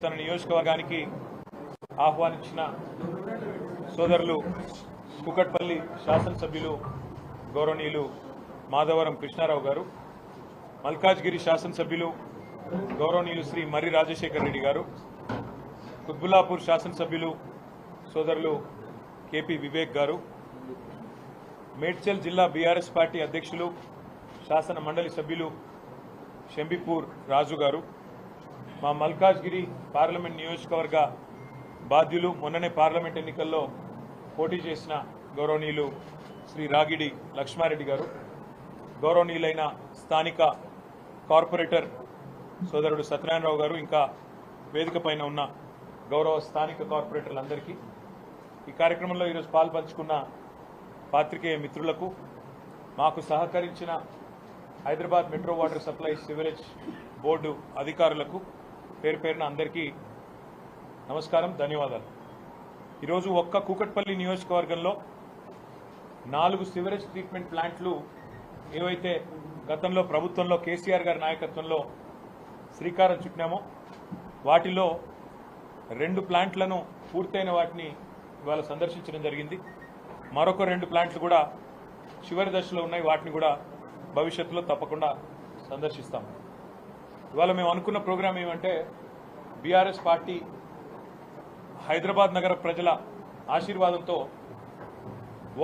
తన నియోజకవర్గానికి ఆహ్వానించిన సోదరులు కుకట్పల్లి శాసనసభ్యులు గౌరవనీయులు మాధవరం కృష్ణారావు గారు, మల్కాజ్గిరి శాసనసభ్యులు గౌరవనీయులు శ్రీ మర్రి రాజశేఖర్ రెడ్డి గారు, కుత్బుల్లాపూర్ శాసనసభ్యులు సోదరులు కేపీ వివేక్ గారు, మేడ్చల్ జిల్లా బీఆర్ఎస్ పార్టీ అధ్యక్షులు శాసన మండలి సభ్యులు షంబిపూర్ రాజు గారు, మా మల్కాజ్గిరి పార్లమెంట్ నియోజకవర్గ బాధ్యులు, మొన్ననే పార్లమెంట్ ఎన్నికల్లో పోటీ చేసిన గౌరవనీయులు శ్రీ రాగిడి లక్ష్మారెడ్డి గారు, గౌరవనీయులైన స్థానిక కార్పొరేటర్ సోదరుడు సత్యనారాయణరావు గారు, ఇంకా వేదిక పైన ఉన్న గౌరవ స్థానిక కార్పొరేటర్లందరికీ, ఈ కార్యక్రమంలో ఈరోజు పాల్పంచుకున్న పాత్రికేయ మిత్రులకు, మాకు సహకరించిన Hyderabad metro water supply sewerage board అధికారులకు పేరు పేరున అందరికీ నమస్కారం, ధన్యవాదాలు. ఈరోజు ఒక్క కూకట్పల్లి నియోజకవర్గంలో 4 సివరేజ్ ట్రీట్మెంట్ ప్లాంట్లు ఏవైతే గతంలో ప్రభుత్వంలో కేసీఆర్ గారి నాయకత్వంలో శ్రీకారం చుట్టినామో వాటిలో 2 ప్లాంట్లను పూర్తయిన వాటిని ఇవాళ సందర్శించడం జరిగింది. మరొక 2 ప్లాంట్లు కూడా చివరి దశలో ఉన్నాయి, వాటిని కూడా భవిష్యత్తులో తప్పకుండా సందర్శిస్తాం. ఇవాళ మేము అనుకున్న ప్రోగ్రాం ఏమంటే, బీఆర్ఎస్ పార్టీ హైదరాబాద్ నగర ప్రజల ఆశీర్వాదంతో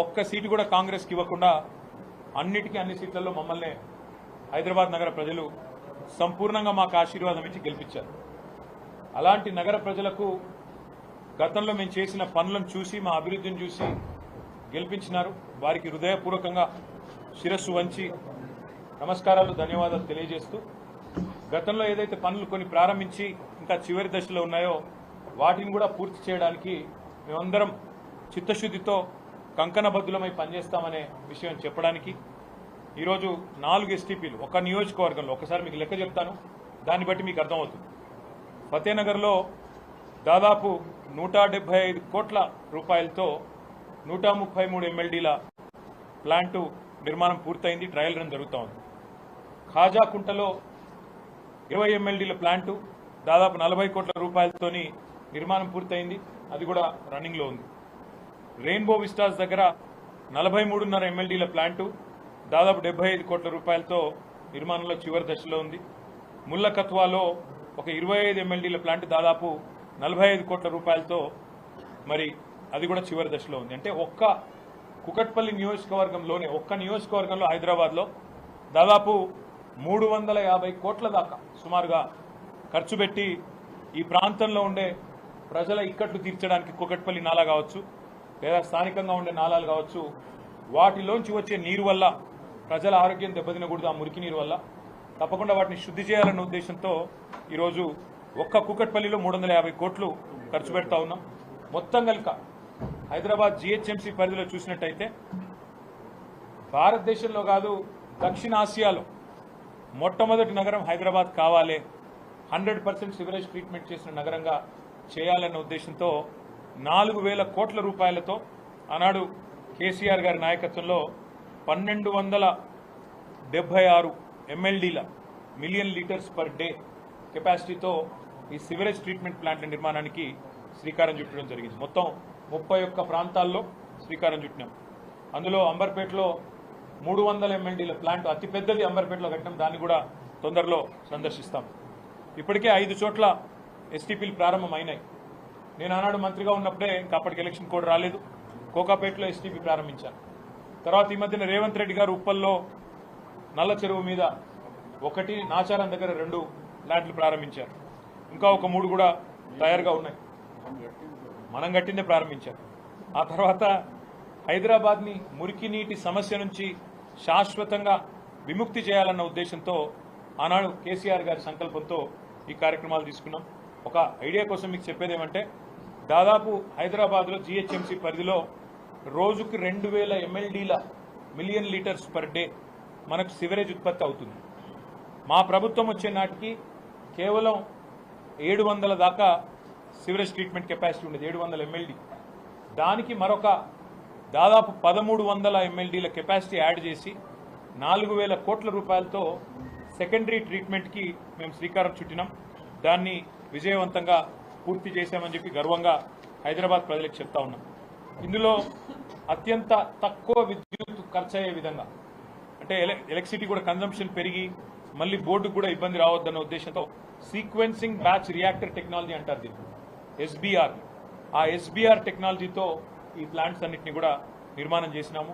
ఒక్క సీటు కూడా కాంగ్రెస్కి ఇవ్వకుండా అన్ని సీట్లలో మమ్మల్ని హైదరాబాద్ నగర ప్రజలు సంపూర్ణంగా మాకు ఆశీర్వాదం ఇచ్చి గెలిపించారు. అలాంటి నగర ప్రజలకు గతంలో మేము చేసిన పనులను చూసి, మా అభివృద్ధిని చూసి గెలిపించినారు. వారికి హృదయపూర్వకంగా శిరస్సు వంచి నమస్కారాలు, ధన్యవాదాలు తెలియజేస్తూ, గతంలో ఏదైతే పనులు కొన్ని ప్రారంభించి ఇంకా చివరి దశలో ఉన్నాయో వాటిని కూడా పూర్తి చేయడానికి మేమందరం చిత్తశుద్ధితో కంకణబద్ధులమై పనిచేస్తామనే విషయం చెప్పడానికి ఈరోజు 4 ఎస్టీపీలు ఒక నియోజకవర్గంలో, ఒకసారి మీకు లెక్క చెప్తాను, దాన్ని బట్టి మీకు అర్థమవుతుంది. ఫతేనగర్లో దాదాపు 175 కోట్ల రూపాయలతో 133 MLDల ప్లాంటు నిర్మాణం పూర్తయింది, ట్రయల్ రన్ జరుగుతూ ఉంది. ఖాజాకుంటలో 20 MLDల ప్లాంటు దాదాపు 40 కోట్ల రూపాయలతోని నిర్మాణం పూర్తయింది, అది కూడా రన్నింగ్లో ఉంది. రెయిన్బో విస్టాస్ దగ్గర 43.5 MLDల ప్లాంటు దాదాపు 75 కోట్ల రూపాయలతో నిర్మాణంలో చివరి దశలో ఉంది. ముల్లకత్వాలో ఒక 25 MLDల ప్లాంట్ దాదాపు 45 కోట్ల రూపాయలతో మరి అది కూడా చివరి దశలో ఉంది. అంటే ఒక్క కుకట్పల్లి నియోజకవర్గంలోనే, ఒక్క నియోజకవర్గంలో హైదరాబాద్లో దాదాపు 350 కోట్ల దాకా సుమారుగా ఖర్చు పెట్టి ఈ ప్రాంతంలో ఉండే ప్రజల ఇక్కట్లు తీర్చడానికి కుకట్పల్లి నాలా కావచ్చు, లేదా స్థానికంగా ఉండే నాలాలు కావచ్చు, వాటిలోంచి వచ్చే నీరు వల్ల ప్రజల ఆరోగ్యం దెబ్బతినకూడదు. ఆ మురికి నీరు వల్ల తప్పకుండా వాటిని శుద్ధి చేయాలన్న ఉద్దేశంతో ఈరోజు ఒక్క కుకట్పల్లిలో 350 కోట్లు ఖర్చు పెడతా ఉన్నాం. మొత్తం కనుక హైదరాబాద్ GHMC పరిధిలో చూసినట్టయితే భారతదేశంలో కాదు, దక్షిణాసియాలో మొట్టమొదటి నగరం హైదరాబాద్ కావాలి, 100% సివరేజ్ ట్రీట్మెంట్ చేసిన నగరంగా చేయాలన్న ఉద్దేశంతో 4,000 కోట్ల రూపాయలతో ఆనాడు కేసీఆర్ గారి నాయకత్వంలో 1276 MLDల మిలియన్ లీటర్స్ పర్ డే కెపాసిటీతో ఈ సివరేజ్ ట్రీట్మెంట్ ప్లాంట్ల నిర్మాణానికి శ్రీకారం చుట్టడం జరిగింది. మొత్తం 31 ప్రాంతాల్లో శ్రీకారం చుట్టినాం. అందులో అంబర్పేటలో 300 MLDల ప్లాంట్ అతిపెద్దది అంబర్పేటలో కట్టినాం, దాన్ని కూడా తొందరలో సందర్శిస్తాం. ఇప్పటికే 5 చోట్ల ఎస్టీపీలు ప్రారంభమైనాయి. నేను ఆనాడు మంత్రిగా ఉన్నప్పుడే, ఇంకా అప్పటికి ఎలక్షన్ కోడ్ రాలేదు, కోకాపేటలో ఎస్టీపీ ప్రారంభించాను. తర్వాత ఈ మధ్యన రేవంత్ రెడ్డి గారు ఉప్పల్లో నల్ల చెరువు మీద 1, నాచారం దగ్గర 2 ప్లాంట్లు ప్రారంభించారు. ఇంకా ఒక 3 కూడా తయారుగా ఉన్నాయి, మనం కట్టిందే ప్రారంభించారు. ఆ తర్వాత హైదరాబాద్ని మురికి నీటి సమస్య నుంచి శాశ్వతంగా విముక్తి చేయాలన్న ఉద్దేశంతో ఆనాడు కేసీఆర్ గారి సంకల్పంతో ఈ కార్యక్రమాలు తీసుకున్నాం. ఒక ఐడియా కోసం మీకు చెప్పేదేమంటే, దాదాపు హైదరాబాద్లో GHMC పరిధిలో రోజుకి 2000 MLDల మిలియన్ లీటర్స్ పర్ డే మనకు సివరేజ్ ఉత్పత్తి అవుతుంది. మా ప్రభుత్వం వచ్చే నాటికి కేవలం 700 దాకా సివరేజ్ ట్రీట్మెంట్ కెపాసిటీ ఉండేది, 700 MLD. దానికి మరొక దాదాపు 1300 MLDల కెపాసిటీ యాడ్ చేసి 4000 కోట్ల రూపాయలతో సెకండరీ ట్రీట్మెంట్కి మేము శ్రీకారం చుట్టినాం. దాన్ని విజయవంతంగా పూర్తి చేశామని చెప్పి గర్వంగా హైదరాబాద్ ప్రజలకు చెప్తా ఉన్నాం. ఇందులో అత్యంత తక్కువ విద్యుత్ ఖర్చు అయ్యే విధంగా, అంటే ఎలక్ట్రిసిటీ కూడా కన్జంప్షన్ పెరిగి మళ్ళీ బోర్డుకు కూడా ఇబ్బంది రావద్దన్న ఉద్దేశంతో సీక్వెన్సింగ్ బ్యాచ్ రియాక్టర్ టెక్నాలజీ అంటారు దీన్ని, ఎస్బీఆర్. ఆ ఎస్బీఆర్ టెక్నాలజీతో ఈ ప్లాంట్స్ అన్నింటినీ కూడా నిర్మాణం చేసినాము.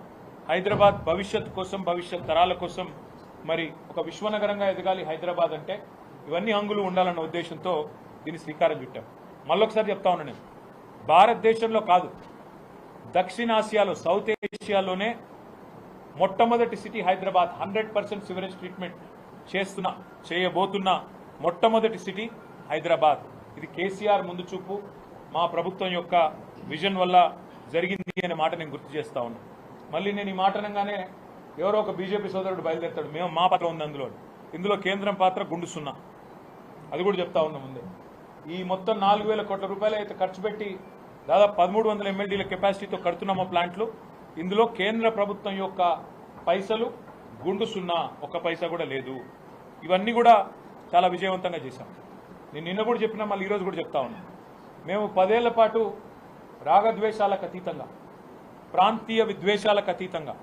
హైదరాబాద్ భవిష్యత్ కోసం, భవిష్యత్ తరాల కోసం మరి ఒక విశ్వనగరంగా ఎదగాలి హైదరాబాద్ అంటే ఇవన్నీ హంగులు ఉండాలన్న ఉద్దేశంతో దీన్ని శ్రీకారం చుట్టాం. మళ్ళొకసారి చెప్తా ఉన్నా, నేను భారతదేశంలో కాదు, దక్షిణాసియాలో, సౌత్ ఏషియాలోనే మొట్టమొదటి సిటీ హైదరాబాద్. 100% సివరేజ్ ట్రీట్మెంట్ చేయబోతున్న మొట్టమొదటి సిటీ హైదరాబాద్. ఇది కేసీఆర్ ముందు చూపు, మా ప్రభుత్వం యొక్క విజన్ వల్ల జరిగింది అనే మాట నేను గుర్తు చేస్తా ఉన్నా. మళ్ళీ నేను ఈ మాట అనగానే ఎవరో ఒక బీజేపీ సోదరుడు బయలుదేరుతాడు, మేము మా పాత్ర ఉంది ఇందులో కేంద్రం పాత్ర గుండు సున్నా. అది కూడా చెప్తా ఉన్నా ముందే. ఈ మొత్తం 4,000 కోట్ల రూపాయలు అయితే ఖర్చు పెట్టి దాదాపు 1,300 MLDల కెపాసిటీతో కడుతున్నామో ప్లాంట్లు, ఇందులో కేంద్ర ప్రభుత్వం యొక్క పైసలు గుండు సున్నా, ఒక్క పైసా కూడా లేదు. ఇవన్నీ కూడా చాలా విజయవంతంగా చేశాం. నేను నిన్న కూడా చెప్పినా, మళ్ళీ ఈరోజు కూడా చెప్తా ఉన్నా, మేము 10 ఏళ్ల పాటు రాగద్వేషాలకు అతీతంగా, ప్రాంతీయ విద్వేషాలకు అతీతంగా,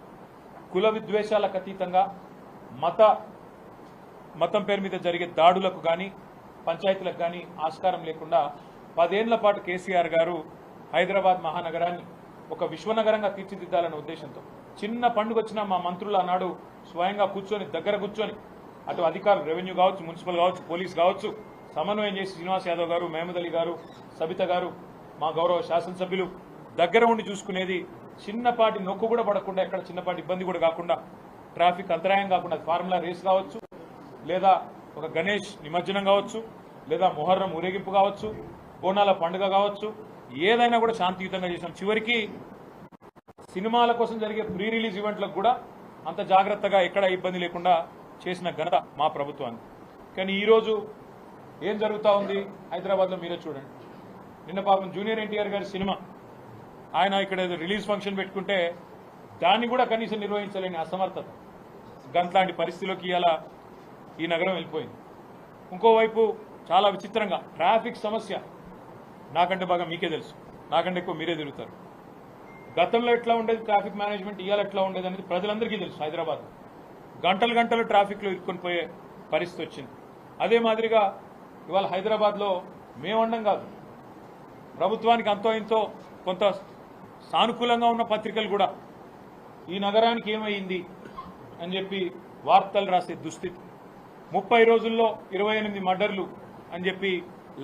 కుల విద్వేషాలకు అతీతంగా, మతం పేరు మీద జరిగే దాడులకు కానీ, పంచాయతీలకు కానీ ఆస్కారం లేకుండా 10 ఏళ్ల పాటు కేసీఆర్ గారు హైదరాబాద్ మహానగరాన్ని ఒక విశ్వనగరంగా తీర్చిదిద్దాలనే ఉద్దేశంతో చిన్న పండుగ వచ్చినా మా మంత్రులు ఆనాడు స్వయంగా దగ్గర కూర్చొని అటు అధికారులు, రెవెన్యూ కావచ్చు, మున్సిపల్ కావచ్చు, పోలీస్ కావచ్చు, సమన్వయం చేసి శ్రీనివాస్ యాదవ్ గారు, మహమూద్ అలీ గారు, సబిత గారు, మా గౌరవ శాసనసభ్యులు దగ్గర ఉండి చూసుకునేది. చిన్నపాటి నొక్కు కూడా పడకుండా, ఎక్కడ చిన్నపాటి ఇబ్బంది కూడా కాకుండా, ట్రాఫిక్ అంతరాయం కాకుండా, ఫార్ములా రేస్ కావచ్చు, లేదా ఒక గణేష్ నిమజ్జనం కావచ్చు, లేదా మొహర్రం ఊరేగింపు కావచ్చు, బోనాల పండుగ కావచ్చు, ఏదైనా కూడా శాంతియుతంగా చేసాం. చివరికి సినిమాల కోసం జరిగే ప్రీ రిలీజ్ ఈవెంట్లకు కూడా అంత జాగ్రత్తగా ఎక్కడ ఇబ్బంది లేకుండా చేసిన ఘనత మా ప్రభుత్వానికి. కానీ ఈరోజు ఏం జరుగుతూ ఉంది హైదరాబాద్లో మీరే చూడండి. నిన్న పాపం జూనియర్ ఎన్టీఆర్ గారి సినిమా ఆయన ఇక్కడ రిలీజ్ ఫంక్షన్ పెట్టుకుంటే దాన్ని కూడా కనీసం నిర్వహించలేని అసమర్థత, గంట్లాంటి పరిస్థితిలోకి ఇలా ఈ నగరం వెళ్ళిపోయింది. ఇంకోవైపు చాలా విచిత్రంగా ట్రాఫిక్ సమస్య నాకంటే బాగా మీకే తెలుసు, నాకంటే ఎక్కువ మీరే తిరుగుతారు. గతంలో ఎట్లా ఉండేది ట్రాఫిక్ మేనేజ్మెంట్, ఇవాళ ఎట్లా ఉండేది అనేది ప్రజలందరికీ తెలుసు. హైదరాబాద్ గంటలు ట్రాఫిక్లో ఇరుక్కొని పోయే పరిస్థితి వచ్చింది. అదే మాదిరిగా ఇవాళ హైదరాబాద్లో మేమండం కాదు, ప్రభుత్వానికి అంతో ఇంతో కొంత సానుకూలంగా ఉన్న పత్రికలు కూడా ఈ నగరానికి ఏమైంది అని చెప్పి వార్తలు రాసే దుస్థితి. 30 రోజుల్లో 28 మర్డర్లు అని చెప్పి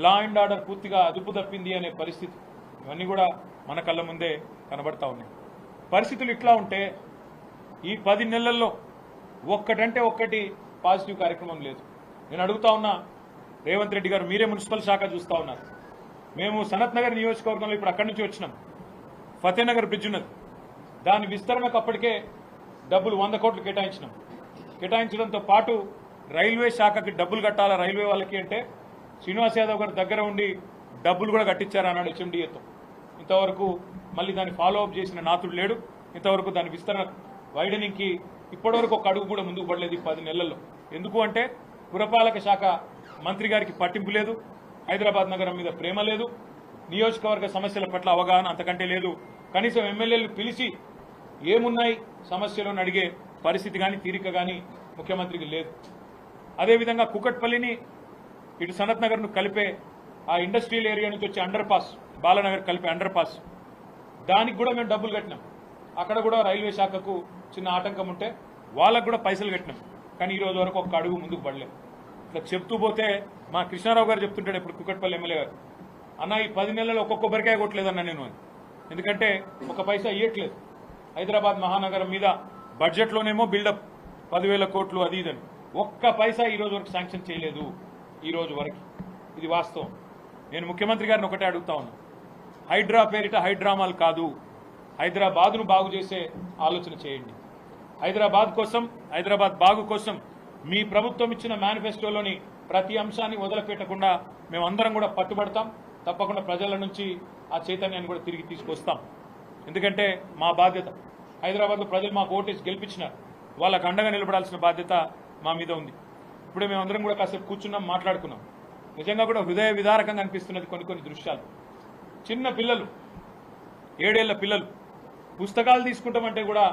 లా అండ్ ఆర్డర్ పూర్తిగా అదుపు తప్పింది అనే పరిస్థితి. ఇవన్నీ కూడా మన కళ్ళ ముందే కనబడతా ఉన్నాయి. పరిస్థితులు ఇట్లా ఉంటే ఈ 10 నెలల్లో ఒక్కటంటే ఒక్కటి పాజిటివ్ కార్యక్రమం లేదు. నేను అడుగుతా ఉన్నా, రేవంత్ రెడ్డి గారు మీరే మున్సిపల్ శాఖ చూస్తూ ఉన్నారు. మేము సనత్ నగర్ నియోజకవర్గంలో ఇప్పుడు అక్కడి నుంచి వచ్చినాం. ఫతేనగర్ బ్రిడ్జ్ ఉన్నది, దాని విస్తరణకు అప్పటికే డబ్బులు 100 కోట్లు కేటాయించడంతో పాటు రైల్వే శాఖకి డబ్బులు కట్టాలా రైల్వే వాళ్ళకి అంటే శ్రీనివాస్ యాదవ్ గారు దగ్గర ఉండి డబ్బులు కూడా కట్టించారు అన్నాడు హెచ్ఎండిఏతో. ఇంతవరకు మళ్ళీ దాన్ని ఫాలో అప్ చేసిన నాతుడు లేడు. ఇంతవరకు దాని విస్తరణ వైడనింగ్కి ఇప్పటివరకు ఒక అడుగు కూడా ముందుకు పడలేదు ఈ 10 నెలల్లో. ఎందుకు అంటే పురపాలక శాఖ మంత్రి గారికి పట్టింపు లేదు, హైదరాబాద్ నగరం మీద ప్రేమ లేదు, నియోజకవర్గ సమస్యల పట్ల అవగాహన అంతకంటే లేదు. కనీసం ఎమ్మెల్యేలు పిలిచి ఏమున్నాయి సమస్యలను అడిగే పరిస్థితి కానీ తీరిక కానీ ముఖ్యమంత్రికి లేదు. అదేవిధంగా కుకట్పల్లిని ఇటు సనత్ నగర్ను కలిపే ఆ ఇండస్ట్రియల్ ఏరియా నుంచి వచ్చే అండర్ పాస్, బాలనగర్ కలిపే అండర్ పాస్, దానికి కూడా మేము డబ్బులు కట్టినాం. అక్కడ కూడా రైల్వే శాఖకు చిన్న ఆటంకం ఉంటే వాళ్ళకు కూడా పైసలు కట్టినాం. కానీ ఈ రోజు వరకు ఒక్క అడుగు ముందుకు పడలేం. ఇట్లా చెప్తూ పోతే మా కృష్ణారావు గారు చెప్తుంటాడు ఇప్పుడు కుకట్పల్లి ఎమ్మెల్యే గారు, అన్న ఈ 10 నెలల్లో ఒక్కొక్క కొబ్బరికాయ కొట్టలేదన్న నేను, ఎందుకంటే ఒక పైసా ఇవ్వట్లేదు. హైదరాబాద్ మహానగరం మీద బడ్జెట్లోనేమో బిల్డప్ 10,000 కోట్లు అది ఇదని, ఒక్క పైసా ఈ రోజు వరకు శాంక్షన్ చేయలేదు. ఈ రోజు వరకు ఇది వాస్తవం. నేను ముఖ్యమంత్రి గారిని ఒకటే అడుగుతా ఉన్నా, హైడ్రా పేరిట హైడ్రామాలు కాదు, హైదరాబాద్ను బాగు చేసే ఆలోచన చేయండి. హైదరాబాద్ కోసం, హైదరాబాద్ బాగు కోసం మీ ప్రభుత్వం ఇచ్చిన మేనిఫెస్టోలోని ప్రతి అంశాన్ని వదిలిపెట్టకుండా మేమందరం కూడా పట్టుబడతాం. తప్పకుండా ప్రజల నుంచి ఆ చైతన్యాన్ని కూడా తిరిగి తీసుకొస్తాం. ఎందుకంటే మా బాధ్యత, హైదరాబాద్లో ప్రజలు మాకు ఓటేసి గెలిపించినారు, వాళ్ళకు అండగా నిలబడాల్సిన బాధ్యత మా మీద ఉంది. ఇప్పుడే మేమందరం కూడా కాసేపు కూర్చున్నాం, మాట్లాడుకున్నాం. నిజంగా కూడా హృదయ విదారకంగా అనిపిస్తున్నది కొన్ని దృశ్యాలు. చిన్న పిల్లలు, 7 ఏళ్ల పిల్లలు పుస్తకాలు తీసుకుంటామంటే కూడా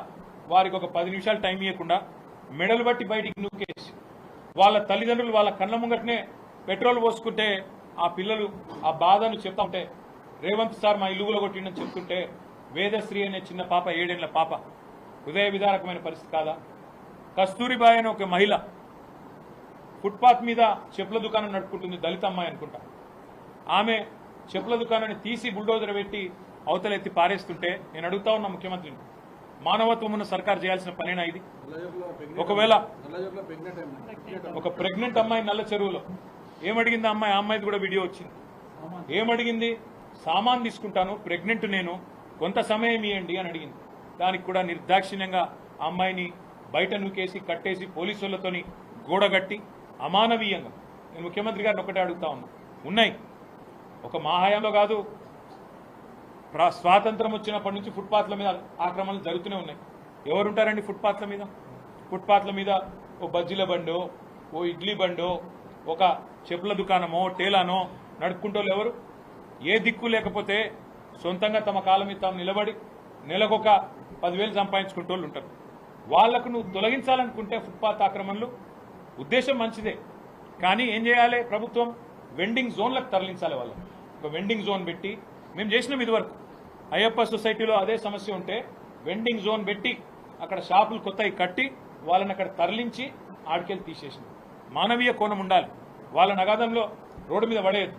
వారికి ఒక 10 నిమిషాలు టైం ఇవ్వకుండా మెడలు బట్టి బయటికి నూకేసి వాళ్ళ తల్లిదండ్రులు వాళ్ళ కళ్ళ ముంగటనే పెట్రోల్ పోసుకుంటే ఆ పిల్లలు ఆ బాధను చెప్తా ఉంటే, రేవంత్ సార్ మా ఇల్లు కొట్టిండని చెప్తుంటే వేదశ్రీ అనే చిన్న పాప, 7 ఏళ్ల పాప, హృదయ విదారకమైన పరిస్థితి కాదా? కస్తూరిబాయి అనే ఒక మహిళ ఫుట్పాత్ మీద చెప్పుల దుకాణం నడుపుకుంటుంది, దళిత అమ్మాయి అనుకుంటా. ఆమె చెప్పుల దుకాణాన్ని తీసి బుల్డోజర్ పెట్టి అవతల ఎత్తి పారేస్తుంటే నేను అడుగుతా ఉన్నా ముఖ్యమంత్రిని, మానవత్వం ఉన్న సర్కార్ చేయాల్సిన పనేనా ఇది? ఒకవేళ ఒక ప్రెగ్నెంట్ అమ్మాయి నల్ల చెరువులో ఏమడిగింది ఆ అమ్మాయిది కూడా వీడియో వచ్చింది. ఏమడిగింది? సామాన్ తీసుకుంటాను, ప్రెగ్నెంట్ నేను, కొంత సమయం ఇవ్వండి అని అడిగింది. దానికి కూడా నిర్దాక్షిణ్యంగా ఆ అమ్మాయిని బయట నూకేసి కట్టేసి పోలీసులతోని గోడగట్టి అమానవీయంగా. నేను ముఖ్యమంత్రి గారిని ఒకటే అడుగుతా ఉన్నా, ఉన్నాయి ఒక మా హయాంలో కాదు, స్వాతంత్రం వచ్చినప్పటి నుంచి ఫుట్పాత్ల మీద ఆక్రమణలు జరుగుతూనే ఉన్నాయి. ఎవరుంటారండి ఫుట్పాత్ల మీద? ఫుట్పాత్ల మీద ఓ బజ్జీల బండో, ఓ ఇడ్లీ బండో, ఒక చెప్పుల దుకాణమో టేలానో నడుపుకుంటోళ్ళు ఎవరు? ఏ దిక్కు లేకపోతే సొంతంగా తమ కాలం మీద తాము నిలబడి నెలకొక 10,000 సంపాదించుకుంటోళ్ళు ఉంటారు. వాళ్లకు నువ్వు తొలగించాలనుకుంటే ఫుట్పాత్ ఆక్రమణలు ఉద్దేశం మంచిదే, కానీ ఏం చేయాలి? ప్రభుత్వం వెండింగ్ జోన్లకు తరలించాలి. వాళ్ళని ఒక వెండింగ్ జోన్ పెట్టి, మేము చేసినాం ఇదివరకు అయ్యప్ప సొసైటీలో అదే సమస్య ఉంటే వెండింగ్ జోన్ పెట్టి అక్కడ షాపులు కొత్తవి కట్టి వాళ్ళని అక్కడ తరలించి ఆడికెళ్ళి తీసేసింది. మానవీయ కోణం ఉండాలి. వాళ్ళ నగాదంలో రోడ్డు మీద పడేది.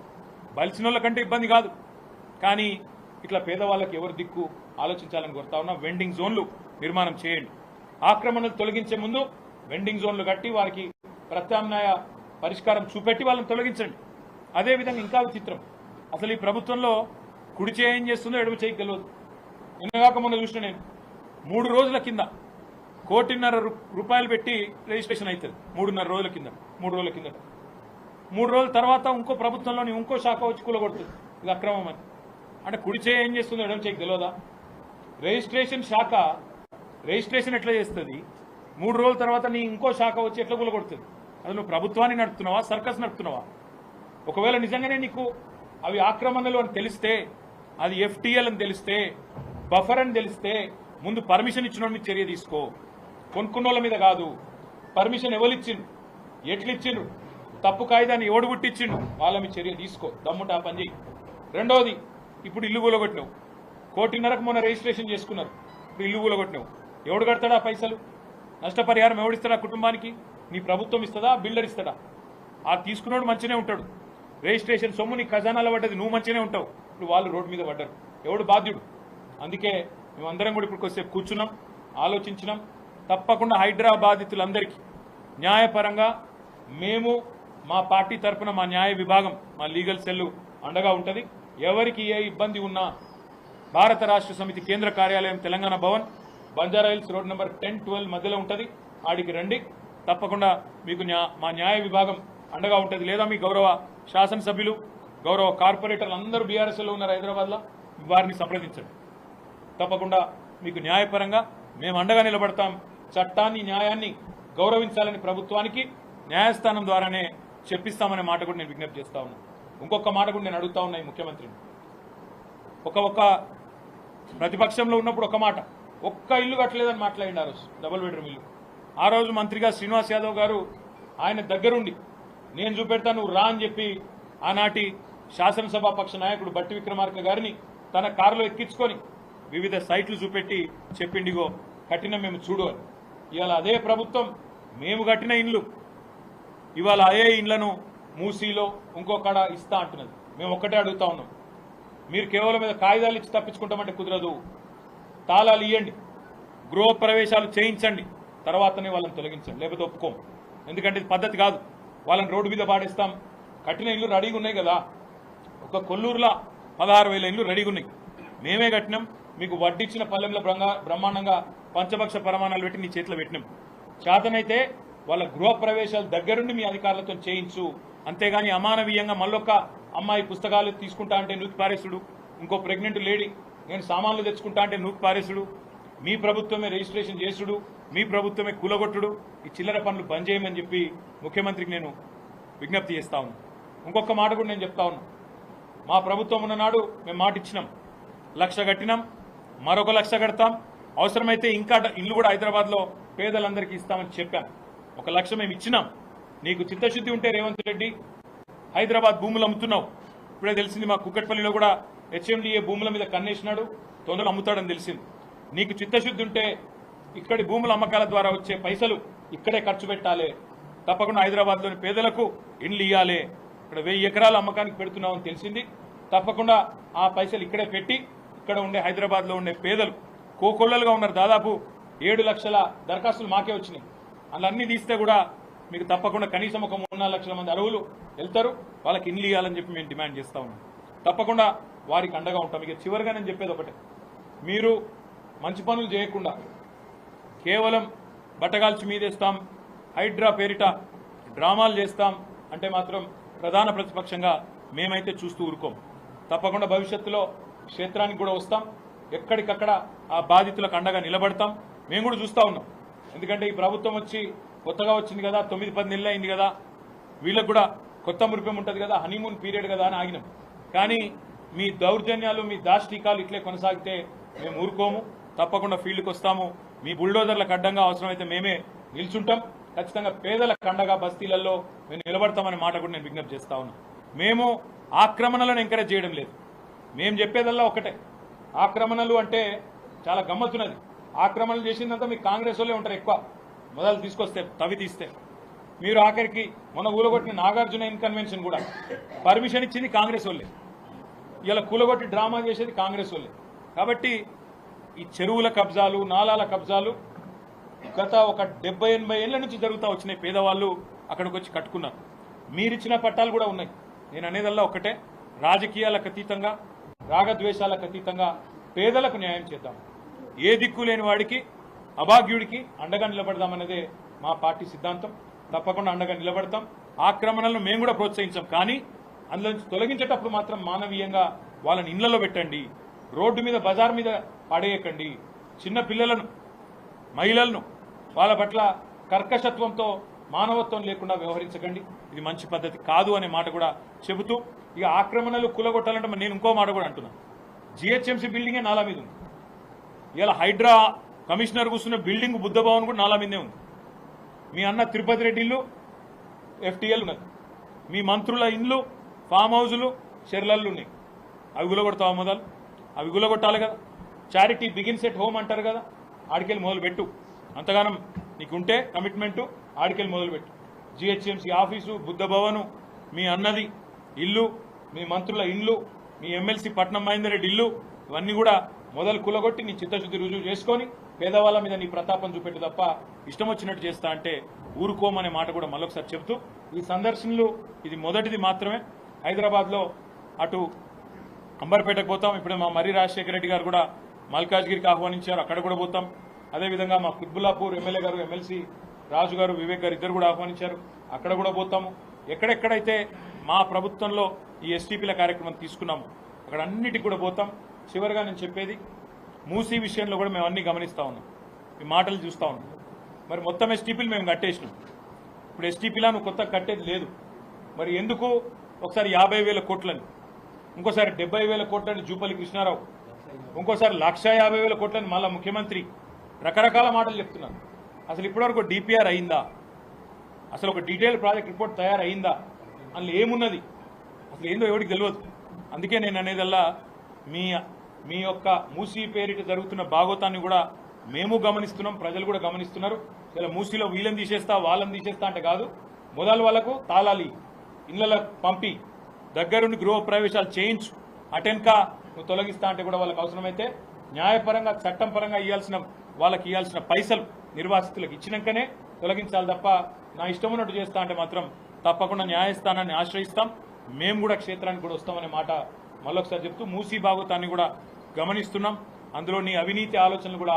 బలిసిన వాళ్ళకంటే ఇబ్బంది కాదు, కానీ ఇట్లా పేదవాళ్ళకి ఎవరు దిక్కు ఆలోచించాలని కోరుతా ఉన్నా. వెండింగ్ జోన్లు నిర్మాణం చేయండి. ఆక్రమణలు తొలగించే ముందు వెండింగ్ జోన్లు కట్టి వారికి ప్రత్యామ్నాయ పరిష్కారం చూపెట్టి వాళ్ళని తొలగించండి. అదేవిధంగా ఇంకా విచిత్రం, అసలు ఈ ప్రభుత్వంలో కుడి చేయి ఏం చేస్తుందో ఎడమ చేయికి తెలియదు. నిన్నగాక మొన్న చూసిన నేను 3 రోజుల కింద 1,50,00,000 రూపాయలు పెట్టి రిజిస్ట్రేషన్ అవుతుంది. 3.5 రోజుల కింద 3 రోజుల కిందట. 3 రోజుల తర్వాత ఇంకో ప్రభుత్వంలోని ఇంకో శాఖ వచ్చి కూలగొడుతుంది. ఇది అక్రమం అని. అంటే కుడి చేయి ఏం చేస్తుందో ఎడమ చేయికి తెలియదా? రిజిస్ట్రేషన్ శాఖ రిజిస్ట్రేషన్ ఎట్లా చేస్తుంది? 3 రోజుల తర్వాత నీ ఇంకో శాఖ వచ్చి ఎట్లా కూలగొడుతుంది? అది నువ్వు ప్రభుత్వాన్ని నడుపుతున్నావా, సర్కస్ నడుపుతున్నావా? ఒకవేళ నిజంగానే నీకు అవి ఆక్రమణలు అని తెలిస్తే, అది FTL అని తెలిస్తే, బఫర్ అని తెలిస్తే ముందు పర్మిషన్ ఇచ్చిన మీద చర్య తీసుకో. కొనుక్కున్నోళ్ళ మీద కాదు. పర్మిషన్ ఎవరిచ్చిండు, ఎట్లిచ్చిండు, తప్పు కాయిదాన్ని ఎవడు పుట్టించిండు, వాళ్ళ మీద చర్య తీసుకో. దమ్ముట పని చేయి. రెండోది, ఇప్పుడు ఇల్లు కూలగొట్టినావు. 1,50,00,000 మొన్న రిజిస్ట్రేషన్ చేసుకున్నారు. ఇప్పుడు ఇల్లు కూలగొట్టినావు. ఎవడు కడతాడా పైసలు? నష్టపరిహారం ఎవడిస్తాడా కుటుంబానికి? నీ ప్రభుత్వం ఇస్తుందా, బిల్డర్ ఇస్తాడా? ఆ తీసుకున్నాడు మంచిగానే ఉంటాడు. రిజిస్ట్రేషన్ సొమ్ము నీ ఖజానాలో పడ్డది, నువ్వు మంచిగానే ఉంటావు. ఇప్పుడు వాళ్ళు రోడ్డు మీద పడ్డారు. ఎవడు బాధ్యుడు? అందుకే మేమందరం కూడా ఇప్పుడు కొద్దిసేపు కూర్చున్నాం, ఆలోచించినాం. తప్పకుండా హైడ్రా బాధితులందరికీ న్యాయపరంగా మేము మా పార్టీ తరఫున మా న్యాయ విభాగం, మా లీగల్ సెల్లు అండగా ఉంటుంది. ఎవరికి ఏ ఇబ్బంది ఉన్నా భారత రాష్ట్ర సమితి కేంద్ర కార్యాలయం తెలంగాణ భవన్, బంజారాహిల్స్ రోడ్ నెంబర్ 10-12 మధ్యలో ఉంటుంది. ఆడికి రండి. తప్పకుండా మీకు మా న్యాయ విభాగం అండగా ఉంటుంది. లేదా మీ గౌరవ శాసనసభ్యులు, గౌరవ కార్పొరేటర్లు అందరూ బీఆర్ఎస్లో ఉన్నారు హైదరాబాద్లో, వారిని సంప్రదించండి. తప్పకుండా మీకు న్యాయపరంగా మేము అండగా నిలబడతాం. చట్టాన్ని, న్యాయాన్ని గౌరవించాలని ప్రభుత్వానికి న్యాయస్థానం ద్వారానే చెప్పిస్తామనే మాట కూడా నేను విజ్ఞప్తి చేస్తా ఉన్నా. ఇంకొక మాట కూడా నేను అడుగుతా ఉన్నా ఈ ముఖ్యమంత్రిని. ఒక ప్రతిపక్షంలో ఉన్నప్పుడు ఒక మాట, ఒక్క ఇల్లు కట్టలేదని మాట్లాడింది ఆ రోజు, డబుల్ బెడ్రూమ్ ఇల్లు. ఆ రోజు మంత్రిగా శ్రీనివాస్ యాదవ్ గారు ఆయన దగ్గరుండి నేను చూపెడతాను నువ్వు రా అని చెప్పి ఆనాటి శాసనసభాపక్ష నాయకుడు బట్టి విక్రమార్క గారిని తన కారులో ఎక్కించుకొని వివిధ సైట్లు చూపెట్టి చెప్పిండిగో కట్టిన మేము చూడు అని. ఇవాళ అదే ప్రభుత్వం మేము కట్టిన ఇండ్లు ఇవాళ అదే ఇండ్లను మూసీలో ఇంకొకడ ఇస్తా అంటున్నది. మేము ఒక్కటే అడుగుతా ఉన్నాం, మీరు కేవలం మీద కాగితాలు ఇచ్చి తప్పించుకుంటామంటే కుదరదు. తాళాలు ఇవ్వండి, గృహప్రవేశాలు చేయించండి, తర్వాతనే వాళ్ళని తొలగించండి, లేకపోతే ఒప్పుకోం. ఎందుకంటే ఇది పద్ధతి కాదు. వాళ్ళని రోడ్డు మీద పాడేస్తాం. కట్టిన ఇల్లు రెడీగా ఉన్నాయి కదా, ఒక కొల్లూరులో 16,000 ఇల్లు రెడీగా ఉన్నాయి. మేమే కట్టినాం. మీకు వడ్డిచ్చిన పల్లెంలో బ్రహ్మాండంగా పంచపక్ష ప్రమాణాలు పెట్టి నీ చేతిలో పెట్టినాం. చేతనైతే వాళ్ళ గృహప్రవేశాలు దగ్గరుండి మీ అధికారులతో చేయించు. అంతేగాని అమానవీయంగా మళ్ళొక్క అమ్మాయి పుస్తకాలు తీసుకుంటా అంటే నూకి పారేసుడు, ఇంకో ప్రెగ్నెంట్ లేడీ నేను సామాన్లు తెచ్చుకుంటా అంటే నూకి పారేసుడు, మీ ప్రభుత్వమే రిజిస్ట్రేషన్ చేసుడు, మీ ప్రభుత్వమే కూలగొట్టుడు, ఈ చిల్లర పనులు బంద్ చేయమని చెప్పి ముఖ్యమంత్రికి నేను విజ్ఞప్తి చేస్తా ఉన్నాను. ఇంకొక మాట కూడా నేను చెప్తా ఉన్నా, మా ప్రభుత్వం ఉన్ననాడు మేము మాట ఇచ్చినాం, 1,00,000 కట్టినాం, మరొక 1,00,000 కడతాం, అవసరమైతే ఇంకా ఇల్లు కూడా హైదరాబాద్లో పేదలందరికీ ఇస్తామని చెప్పాం. 1,00,000 మేము ఇచ్చినాం. నీకు చిత్తశుద్ధి ఉంటే రేవంత్ రెడ్డి హైదరాబాద్ భూములు అమ్ముతున్నావు. ఇప్పుడే తెలిసింది మా కుక్కట్పల్లిలో కూడా హెచ్ఎండిఏ భూముల మీద కన్నేసినాడు, తొందరలో అమ్ముతాడని తెలిసింది. నీకు చిత్తశుద్ధి ఉంటే ఇక్కడి భూముల అమ్మకాల ద్వారా వచ్చే పైసలు ఇక్కడే ఖర్చు పెట్టాలి, తప్పకుండా హైదరాబాద్లోని పేదలకు ఇండ్లు ఇవ్వాలి. ఇక్కడ 1000 ఎకరాల అమ్మకానికి పెడుతున్నావు అని తెలిసింది. తప్పకుండా ఆ పైసలు ఇక్కడే పెట్టి ఇక్కడ ఉండే హైదరాబాద్లో ఉండే పేదలు కోకొల్లలుగా ఉన్నారు. దాదాపు 7 లక్షల దరఖాస్తులు మాకే వచ్చినాయి. అలా అన్ని తీస్తే కూడా మీకు తప్పకుండా కనీసం ఒక 3-4 లక్షల మంది అర్హులు వెళ్తారు, వాళ్ళకి ఇండ్లు ఇవ్వాలని చెప్పి మేము డిమాండ్ చేస్తా ఉన్నాం. తప్పకుండా వారికి అండగా ఉంటాం. ఇక చివరిగా నేను చెప్పేది ఒకటే, మీరు మంచి పనులు చేయకుండా కేవలం బట్టగాల్చి మీదేస్తాం, హైడ్రా పేరిట డ్రామాలు చేస్తాం అంటే మాత్రం ప్రధాన ప్రతిపక్షంగా మేమైతే చూస్తూ ఊరుకోం. తప్పకుండా భవిష్యత్తులో క్షేత్రానికి కూడా వస్తాం, ఎక్కడికక్కడ ఆ బాధితులకు అండగా నిలబడతాం. మేము కూడా చూస్తూ ఉన్నాం, ఎందుకంటే ఈ ప్రభుత్వం వచ్చి కొత్తగా వచ్చింది కదా, 9-10 నెలలు అయింది కదా, వీళ్ళకు కూడా కొత్త మురిపం ఉంటుంది కదా, హనీమూన్ పీరియడ్ కదా అని ఆగినాం. కానీ మీ దౌర్జన్యాలు, మీ దాష్టీకాలు ఇట్లే కొనసాగితే మేము ఊరుకోము. తప్పకుండా ఫీల్డ్కి వస్తాము. మీ బుల్డోజర్లకు అడ్డంగా అవసరమైతే మేమే నిల్చుంటాం. ఖచ్చితంగా పేదలకు అండగా బస్తీలలో మేము నిలబడతామనే మాట కూడా నేను విజ్ఞప్తి చేస్తా ఉన్నా. మేము ఆక్రమణలను ఎంకరేజ్ చేయడం లేదు. మేము చెప్పేదల్లా ఒకటే, ఆక్రమణలు అంటే చాలా గమ్మత్తున్నది. ఆక్రమణలు చేసిందంతా మీకు కాంగ్రెస్ వాళ్ళే ఉంటారు ఎక్కువ, మొదలు తీసుకొస్తే తవి తీస్తే. మీరు ఆఖరికి మొన్న కూలగొట్టిన నాగార్జున కన్వెన్షన్ కూడా పర్మిషన్ ఇచ్చింది కాంగ్రెస్ వాళ్ళే, ఇలా కూలగొట్టి డ్రామా చేసేది కాంగ్రెస్ వాళ్ళే. కాబట్టి ఈ చెరువుల కబ్జాలు, నాలాల కబ్జాలు గత ఒక 70-80 ఏళ్ల నుంచి జరుగుతూ వచ్చినాయి. పేదవాళ్ళు అక్కడికి వచ్చి కట్టుకున్నారు. మీరిచ్చిన పట్టాలు కూడా ఉన్నాయి. నేను అనేదల్లా ఒకటే, రాజకీయాలకు అతీతంగా, రాగద్వేషాలకు అతీతంగా పేదలకు న్యాయం చేద్దాం. ఏ దిక్కు లేని వాడికి, అభాగ్యుడికి అండగా నిలబడదామన్నదే మా పార్టీ సిద్ధాంతం. తప్పకుండా అండగా నిలబడతాం. ఆక్రమణలను మేము కూడా ప్రోత్సహించాం, కానీ అందులో నుంచి తొలగించేటప్పుడు మాత్రం మానవీయంగా వాళ్ళని ఇళ్లలో పెట్టండి, రోడ్డు మీద బజార్ మీద పడేయకండి. చిన్న పిల్లలను, మహిళలను వాళ్ళ పట్ల కర్కశత్వంతో, మానవత్వం లేకుండా వ్యవహరించకండి. ఇది మంచి పద్ధతి కాదు అనే మాట కూడా చెబుతూ, ఇక ఆక్రమణలు కూలగొట్టాలంటే నేను ఇంకో మాట కూడా అంటున్నాను. జిహెచ్ఎంసీ బిల్డింగే నాలా మీద ఉంది. ఇలా హైడ్రా కమిషనర్ కూర్చున్న బిల్డింగ్ బుద్ధ భవన్ కూడా నాలా మీదే ఉంది. మీ అన్న తిరుపతి రెడ్డి ఇల్లు FTL ఉన్నది. మీ మంత్రుల ఇండ్లు, ఫామ్ హౌజులు, షెర్లళ్ళు ఉన్నాయి. అవి గులగొడతావా? మొదలు అవి గులగొట్టాలి కదా. చారిటీ బిగిన్స్ ఎట్ హోమ్ అంటారు కదా, ఆడికెళ్ళి మొదలుపెట్టు. అంతగానం నీకుంటే కమిట్మెంటు, ఆడికెళ్ళి మొదలుపెట్టు. జిహెచ్ఎంసీ ఆఫీసు, బుద్ధ భవను, మీ అన్నది ఇల్లు, మీ మంత్రుల ఇండ్లు, మీ ఎమ్మెల్సీ పట్నం మహేందర్ రెడ్డి ఇల్లు, ఇవన్నీ కూడా మొదలు కులగొట్టి నీ చిత్తశుద్ధి రుజువు చేసుకొని పేదవాళ్ళ మీద నీ ప్రతాపం చూపెట్టు తప్ప ఇష్టం వచ్చినట్టు చేస్తా అంటే ఊరుకోమనే మాట కూడా మళ్ళొకసారి చెబుతూ, ఈ సందర్శనలు ఇది మొదటిది మాత్రమే. హైదరాబాద్లో అటు అంబర్పేటకు పోతాం. ఇప్పుడు మా మర్రి రాజశేఖర రెడ్డి గారు కూడా మల్కాజ్గిరికి ఆహ్వానించారు, అక్కడ కూడా పోతాం. అదేవిధంగా మా కుత్బుల్లాపూర్ ఎమ్మెల్యే గారు, ఎమ్మెల్సీ రాజు గారు, వివేక్ గారు ఇద్దరు కూడా ఆహ్వానించారు, అక్కడ కూడా పోతాము. ఎక్కడెక్కడైతే మా ప్రభుత్వంలో ఈ ఎస్టీపీల కార్యక్రమం తీసుకున్నాము అక్కడ అన్నిటికి కూడా పోతాం. చివరిగా నేను చెప్పేది, మూసీ విషయంలో కూడా మేము అన్ని గమనిస్తూ ఉన్నాం, ఈ మాటలు చూస్తూ ఉన్నాం. మరి మొత్తం ఎస్టీపీలు మేము కట్టేసినాం. ఇప్పుడు ఎస్టీపీలా నువ్వు కొత్తగా కట్టేది లేదు. మరి ఎందుకు ఒకసారి 50,000 కోట్లని, ఇంకోసారి 70,000 కోట్లని జూపల్లి కృష్ణారావు, ఇంకోసారి 1,50,000 కోట్లని మళ్ళా ముఖ్యమంత్రి రకరకాల మాటలు చెప్తున్నారు. అసలు ఇప్పటివరకు DPR అయిందా? అసలు ఒక డీటెయిల్ ప్రాజెక్ట్ రిపోర్ట్ తయారైందా? అందులో ఏమున్నది? అసలు ఏందో ఎవరికి తెలియదు. అందుకే నేను అనేదల్లా మీ యొక్క మూసీ పేరిట జరుగుతున్న భాగోతాన్ని కూడా మేము గమనిస్తున్నాం, ప్రజలు కూడా గమనిస్తున్నారు. ఇలా మూసీలో వీళ్ళని తీసేస్తా, వాళ్ళని తీసేస్తా అంటే కాదు, మొదలు వాళ్ళకు తాళాలి, ఇళ్ల పంపి దగ్గరుండి గృహ ప్రవేశాలు చేయించు, అటెన్కా నువ్వు తొలగిస్తా అంటే కూడా వాళ్ళకి అవసరమైతే న్యాయపరంగా, చట్టం పరంగా వాళ్ళకి ఇవ్వాల్సిన పైసలు నిర్వాసితులకు ఇచ్చినాకనే తొలగించాలి తప్ప నా ఇష్టం ఉన్నట్టు చేస్తా అంటే మాత్రం తప్పకుండా న్యాయస్థానాన్ని ఆశ్రయిస్తాం. మేము కూడా క్షేత్రానికి కూడా వస్తామనే మాట మళ్ళొకసారి చెప్తూ, మూసీ భాగోతాన్ని కూడా గమనిస్తున్నాం. అందులో నీ అవినీతి ఆలోచనలు కూడా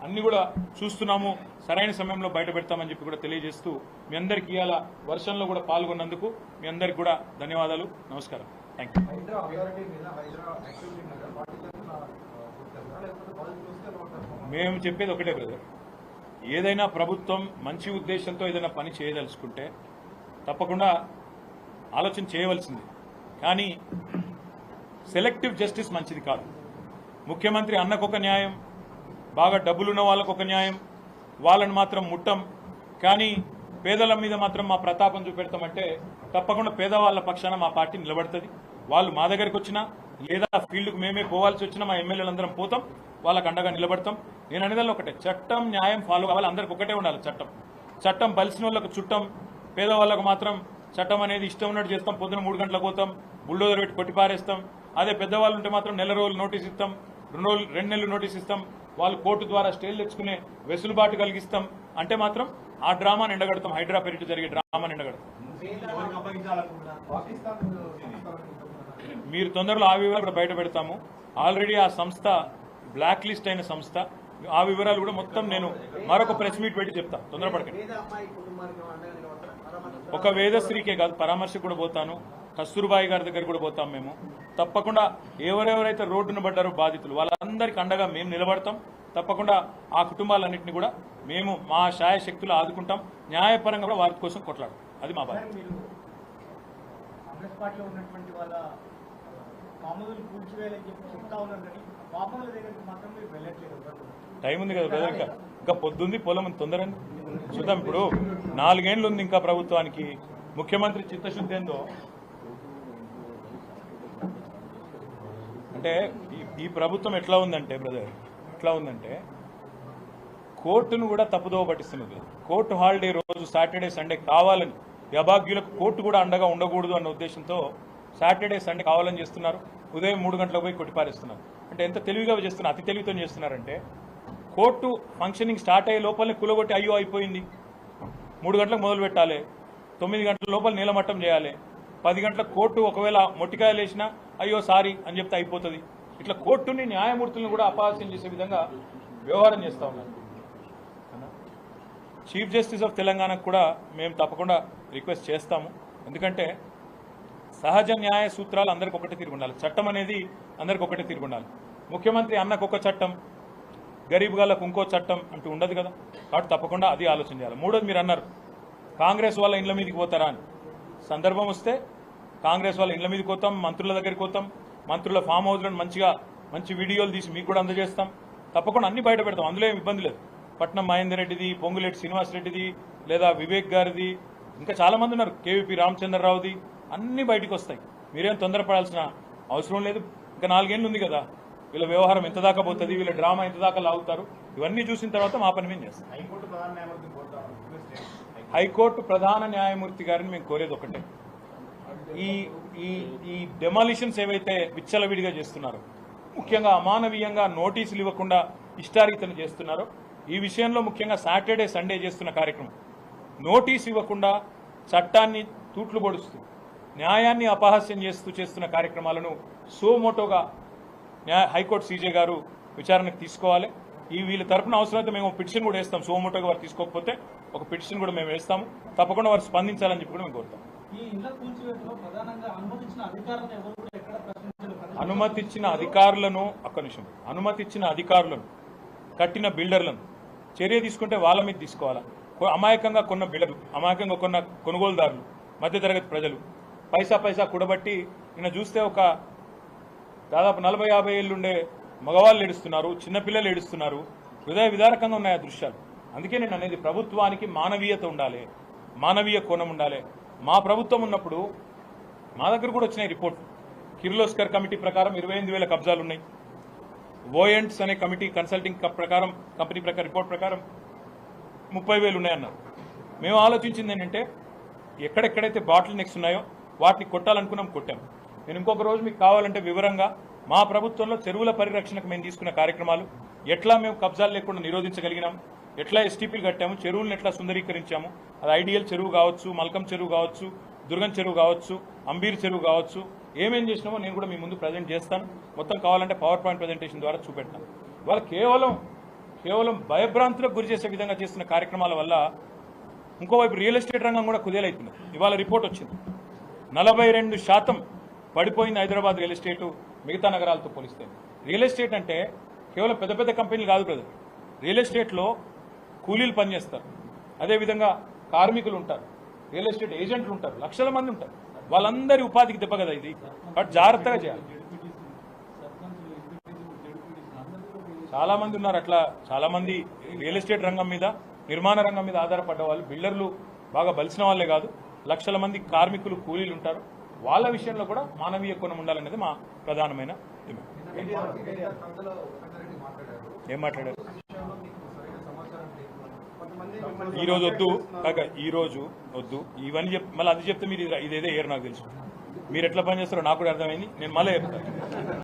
అన్ని కూడా చూస్తున్నాము, సరైన సమయంలో బయట పెడతామని చెప్పి కూడా తెలియజేస్తూ, మీ అందరికీ ఇవాళ వర్షంలో కూడా పాల్గొన్నందుకు మీ అందరికీ కూడా ధన్యవాదాలు. నమస్కారం. Thank you. మేము చెప్పేది ఒకటే బ్రదర్, ఏదైనా ప్రభుత్వం మంచి ఉద్దేశంతో ఏదైనా పని చేయదలుచుకుంటే తప్పకుండా ఆలోచన చేయవలసింది. కానీ సెలెక్టివ్ జస్టిస్ మంచిది కాదు. ముఖ్యమంత్రి అన్నకొక న్యాయం, బాగా డబ్బులున్న వాళ్ళకు ఒక న్యాయం, వాళ్ళని మాత్రం ముట్టం, కానీ పేదల మీద మాత్రం మా ప్రతాపం చూపెడతామంటే తప్పకుండా పేదవాళ్ల పక్షాన మా పార్టీ నిలబడుతుంది. వాళ్ళు మా దగ్గరికి వచ్చినా లేదా ఫీల్డ్కు మేమే పోవాల్సి వచ్చినా మా ఎమ్మెల్యేలందరం పోతాం, వాళ్ళకు అండగా నిలబడతాం. నేను అనేదాన్ని ఒకటే, చట్టం న్యాయం ఫాలో కావాలి, అందరికి ఒకటే ఉండాలి. చట్టం బలిసిన వాళ్ళకు చుట్టం, పేదవాళ్ళకు మాత్రం చట్టం అనేది ఇష్టం ఉన్నట్టు చేస్తాం. పొద్దున 3 గంటలకు పోతాం, బుల్డోజర్ పెట్టి కొట్టి పారేస్తాం. అదే పెద్దవాళ్ళు ఉంటే మాత్రం నెల రోజులు నోటీస్ ఇస్తాం, 2 నెలలు నోటీస్ ఇస్తాం, వాళ్ళు కోర్టు ద్వారా స్టేలు తెచ్చుకునే వెసులుబాటు కలిగిస్తాం. అంటే మాత్రం ఆ డ్రామాని ఎండగడతాం, హైడ్రా పెరిటి జరిగే డ్రామాని ఎండగడతాం. మీరు తొందరలో ఆ వివరాలు కూడా బయట పెడతాము. ఆల్రెడీ ఆ సంస్థ బ్లాక్ లిస్ట్ అయిన సంస్థ, ఆ వివరాలు కూడా మొత్తం నేను మరొక ప్రెస్ మీట్ పెట్టి చెప్తా, తొందరపడకండి. ఒక వేదశ్రీకే కాదు, పరామర్శకు కూడా పోతాను, కస్తూర్బాయి గారి దగ్గర కూడా పోతాం. మేము తప్పకుండా ఎవరెవరైతే రోడ్డును పడ్డారో బాధితులు, వాళ్ళందరికీ అండగా మేము నిలబడతాం. తప్పకుండా ఆ కుటుంబాలన్నింటినీ కూడా మేము మా శాయశక్తులు ఆదుకుంటాం. న్యాయపరంగా కూడా వారి కోసం కొట్లాడతాం. అది మా బాధ్యత. టైం ఉంది కదా బ్రదర్, ఇంకా పొద్దుంది, పొలం తొందర చూద్దాం. ఇప్పుడు 4 ఏళ్ళు ఉంది ఇంకా ప్రభుత్వానికి. ముఖ్యమంత్రి చిత్తశుద్ధి ఏందో అంటే ఈ ప్రభుత్వం ఎట్లా ఉందంటే బ్రదర్, ఎట్లా ఉందంటే కోర్టును కూడా తప్పుదోవ పట్టిస్తున్నది. కోర్టు హాలిడే రోజు సాటర్డే సండే కావాలని, అభాగ్యులకు కోర్టు కూడా అండగా ఉండకూడదు అన్న ఉద్దేశంతో సాటర్డే సండే కావాలని చేస్తున్నారు. ఉదయం 3 గంటలకు పోయి కొట్టిపారేస్తున్నారు. అంటే ఎంత తెలివిగా చేస్తున్నారు, అతి తెలివితో చేస్తున్నారంటే కోర్టు ఫంక్షనింగ్ స్టార్ట్ అయ్యే లోపలనే కులగొట్టి అయ్యో అయిపోయింది, 3 గంటలకు మొదలు పెట్టాలి, 9 గంటల లోపల నీలమట్టం చేయాలి, 10 గంటలకు కోర్టు ఒకవేళ మొట్టికాయలు వేసినా అయ్యో సారీ అని చెప్తే అయిపోతుంది. ఇట్లా కోర్టుని, న్యాయమూర్తులను కూడా అపహాస్యం చేసే విధంగా వ్యవహారం చేస్తూ ఉన్నారు. చీఫ్ జస్టిస్ ఆఫ్ తెలంగాణకు కూడా మేము తప్పకుండా రిక్వెస్ట్ చేస్తాము. ఎందుకంటే సహజ న్యాయ సూత్రాలు అందరికి ఒకటే తిరిగి ఉండాలి. చట్టం అనేది అందరికి ఒకటే తిరిగి ఉండాలి. ముఖ్యమంత్రి అన్నకు ఒక చట్టం, గరీబ్ గాళ్ళకు ఇంకో చట్టం అంటూ ఉండదు కదా. కాబట్టి తప్పకుండా అది ఆలోచన చేయాలి. మూడోది, మీరు అన్నారు కాంగ్రెస్ వాళ్ళ ఇండ్ల మీదకి పోతారా అని. సందర్భం వస్తే కాంగ్రెస్ వాళ్ళ ఇండ్ల మీదకి పోతాం, మంత్రుల దగ్గరికి పోతాం, మంత్రుల ఫామ్ హౌస్లను మంచి వీడియోలు తీసి మీకు కూడా అందజేస్తాం. తప్పకుండా అన్ని బయట పెడతాం, అందులో ఏం ఇబ్బంది లేదు. పట్నం మహేందర్ రెడ్డిది, పొంగులేటి శ్రీనివాస్ రెడ్డిది, లేదా వివేక్ గారిది, ఇంకా చాలా మంది ఉన్నారు, కేవీపీ రామచంద్రరావుది, అన్ని బయటకు వస్తాయి. మీరేం తొందరపడాల్సిన అవసరం లేదు. ఇంకా 4 ఏళ్ళు ఉంది కదా, వీళ్ళ వ్యవహారం ఎంత దాకా పోతుంది, వీళ్ళ డ్రామా ఎంత దాకా లాగుతారు, ఇవన్నీ చూసిన తర్వాత మా పని మేము చేస్తాం. హైకోర్టు ప్రధాన న్యాయమూర్తి గారిని మేము కోరేది ఒకటే, ఈ డెమాలిషన్స్ ఏవైతే విచ్చలవిడిగా చేస్తున్నారో, ముఖ్యంగా అమానవీయంగా నోటీసులు ఇవ్వకుండా ఇష్టారీతను చేస్తున్నారో, ఈ విషయంలో ముఖ్యంగా సాటర్డే సండే చేస్తున్న కార్యక్రమం, నోటీసు ఇవ్వకుండా చట్టాన్ని తూట్లు పొడుస్తూ న్యాయాన్ని అపహాస్యం చేస్తున్న కార్యక్రమాలను సోమోటోగా హైకోర్టు సీజే గారు విచారణకు తీసుకోవాలి. వీళ్ళ తరఫున అవసరమైతే మేము పిటిషన్ కూడా వేస్తాం. సోమోటోగా వారు తీసుకోకపోతే ఒక పిటిషన్ కూడా మేము వేస్తాము. తప్పకుండా వారు స్పందించాలని చెప్పి కూడా మేము కోరుతాం. అనుమతిచ్చిన అధికారులను కట్టిన బిల్డర్లను చర్య తీసుకుంటే వాళ్ళ మీద తీసుకోవాలా. అమాయకంగా కొన్న బిల్డర్లు, అమాయకంగా కొన్న కొనుగోలుదారులు, మధ్యతరగతి ప్రజలు పైసా కూడబట్టి నిన్న చూస్తే ఒక దాదాపు 40-50 ఏళ్ళుండే మగవాళ్ళు ఏడుస్తున్నారు, చిన్నపిల్లలు ఏడుస్తున్నారు. హృదయ విదారకంగా ఉన్నాయి ఆ దృశ్యాలు. అందుకే నేను అనేది ప్రభుత్వానికి మానవీయత ఉండాలి, మానవీయ కోణం ఉండాలి. మా ప్రభుత్వం ఉన్నప్పుడు మా దగ్గర కూడా వచ్చినాయి రిపోర్ట్. కిర్లోస్కర్ కమిటీ ప్రకారం 28,000 కబ్జాలు ఉన్నాయి. ఓయంట్స్ అనే కమిటీ కన్సల్టింగ్ ప్రకారం, కంపెనీ రిపోర్ట్ ప్రకారం 30,000 ఉన్నాయన్నారు. మేము ఆలోచించింది ఏంటంటే ఎక్కడెక్కడైతే బాటిల్ నెక్స్ ఉన్నాయో వాటిని కొట్టాలనుకున్నాం, కొట్టాం. నేను ఇంకొక రోజు మీకు కావాలంటే వివరంగా మా ప్రభుత్వంలో చెరువుల పరిరక్షణకు మేము తీసుకున్న కార్యక్రమాలు, ఎట్లా మేము కబ్జాలు లేకుండా నిరోధించగలిగినాం, ఎట్లా ఎస్టీపీలు కట్టాము, చెరువులను ఎట్లా సుందరీకరించాము. అది ఐడియల్ చెరువు కావచ్చు, మల్కం చెరువు కావచ్చు, దుర్గం చెరువు కావచ్చు, అంబీర్ చెరువు కావచ్చు, ఏమేం చేసినామో నేను కూడా మీ ముందు ప్రజెంట్ చేస్తాను. మొత్తం కావాలంటే పవర్ పాయింట్ ప్రజెంటేషన్ ద్వారా చూపెడతాను. వాళ్ళు కేవలం భయభ్రాంతులకు గురి చేసే విధంగా చేస్తున్న కార్యక్రమాల వల్ల ఇంకోవైపు రియల్ ఎస్టేట్ రంగం కూడా కుదేలవుతుంది. ఇవాళ రిపోర్ట్ వచ్చింది, 42% పడిపోయింది హైదరాబాద్ రియల్ ఎస్టేటు మిగతా నగరాలతో పోలిస్తే. రియల్ ఎస్టేట్ అంటే కేవలం పెద్ద పెద్ద కంపెనీలు కాదు బ్రదర్. రియల్ ఎస్టేట్లో కూలీలు పనిచేస్తారు, అదేవిధంగా కార్మికులు ఉంటారు, రియల్ ఎస్టేట్ ఏజెంట్లు ఉంటారు, లక్షల మంది ఉంటారు. వాళ్ళందరి ఉపాధికి దెబ్బ కదా ఇది. బట్ జాగ్రత్తగా చేయాలి. చాలా మంది ఉన్నారు అట్లా, చాలా మంది రియల్ ఎస్టేట్ రంగం మీద, నిర్మాణ రంగం మీద ఆధారపడ్డ వాళ్ళు, బిల్డర్లు బాగా బలిసిన వాళ్ళే కాదు, లక్షల మంది కార్మికులు, కూలీలు ఉంటారు. వాళ్ళ విషయంలో కూడా మానవీయ కోణం ఉండాలనేది మా ప్రధానమైన డిమాండ్. ఏం మాట్లాడారు ఈరోజు? వద్దు కాక, ఈరోజు వద్దు ఇవన్నీ మళ్ళీ అది చెప్తే మీరు ఇదేదో ఏరు నాకు తెలుసు. మీరు ఎట్లా పనిచేస్తారో నాకు కూడా అర్థమైంది. నేను మళ్ళీ చెప్తాను.